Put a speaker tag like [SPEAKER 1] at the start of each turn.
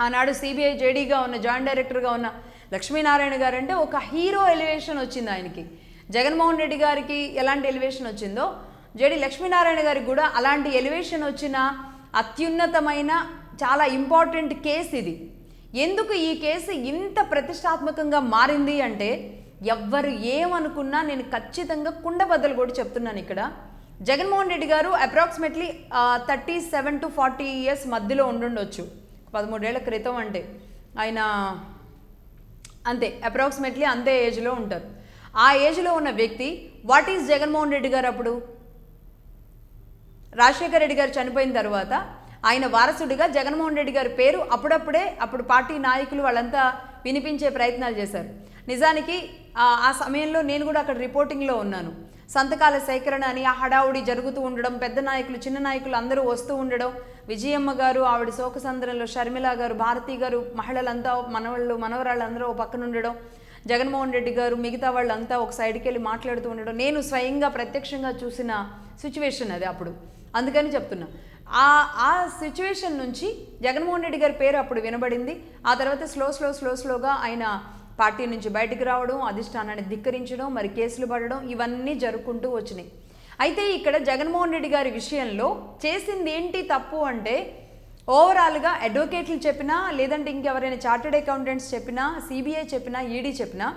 [SPEAKER 1] ఆనాడు సిబిఐ జేడీగా ఉన్న జాయింట్ డైరెక్టర్గా ఉన్న లక్ష్మీనారాయణ గారు అంటే ఒక హీరో ఎలివేషన్ వచ్చింది ఆయనకి. జగన్మోహన్ రెడ్డి గారికి ఎలాంటి ఎలివేషన్ వచ్చిందో జేడీ లక్ష్మీనారాయణ గారికి కూడా అలాంటి ఎలివేషన్ వచ్చిన అత్యున్నతమైన చాలా ఇంపార్టెంట్ కేసు ఇది. ఎందుకు ఈ కేసు ఇంత ప్రతిష్టాత్మకంగా మారింది అంటే, ఎవ్వరు ఏమనుకున్నా నేను ఖచ్చితంగా కుండబద్దలు కూడా చెప్తున్నాను ఇక్కడ. జగన్మోహన్ రెడ్డి గారు అప్రాక్సిమేట్లీ 37 to 40 years మధ్యలో ఉండుండొచ్చు. 13 ఏళ్ల క్రితం అంటే ఆయన అంతే అప్రాక్సిమేట్లీ అంతే ఏజ్లో ఉంటారు. ఆ ఏజ్లో ఉన్న వ్యక్తి వాట్ ఈజ్ జగన్మోహన్ రెడ్డి గారు అప్పుడు రాజశేఖర రెడ్డి గారు చనిపోయిన తర్వాత ఆయన వారసుడిగా జగన్మోహన్ రెడ్డి గారి పేరు అప్పుడు పార్టీ నాయకులు వాళ్ళంతా వినిపించే ప్రయత్నాలు చేశారు. నిజానికి ఆ సమయంలో నేను కూడా అక్కడ రిపోర్టింగ్లో ఉన్నాను. సంతకాల సేకరణ అని ఆ హడావుడి జరుగుతూ ఉండడం, పెద్ద నాయకులు చిన్న నాయకులు అందరూ వస్తూ ఉండడం, విజయమ్మ గారు ఆవిడ శోకసంద్రంలో, షర్మిల గారు, భారతి గారు, మహిళలంతా మనవరాళ్ళు అందరూ ఒక పక్కన ఉండడం, జగన్మోహన్ రెడ్డి గారు మిగతా వాళ్ళంతా ఒక సైడ్కి వెళ్ళి మాట్లాడుతూ ఉండడం నేను స్వయంగా ప్రత్యక్షంగా చూసిన సిచ్యువేషన్ అది అప్పుడు. అందుకని చెప్తున్నా, ఆ సిచ్యువేషన్ నుంచి జగన్మోహన్ రెడ్డి గారి పేరు అప్పుడు వినబడింది. ఆ తర్వాత స్లోగా ఆయన పార్టీ నుంచి బయటకు రావడం, అధిష్టానాన్ని ధిక్కరించడం, మరి కేసులు పడడం, ఇవన్నీ జరుపుకుంటూ వచ్చినాయి. అయితే ఇక్కడ జగన్మోహన్ రెడ్డి గారి విషయంలో చేసింది ఏంటి తప్పు అంటే, ఓవరాల్గా అడ్వకేట్లు చెప్పినా లేదంటే ఇంకెవరైనా చార్టెడ్ అకౌంటెంట్స్ చెప్పినా, సిబిఐ చెప్పినా, ఈడీ చెప్పినా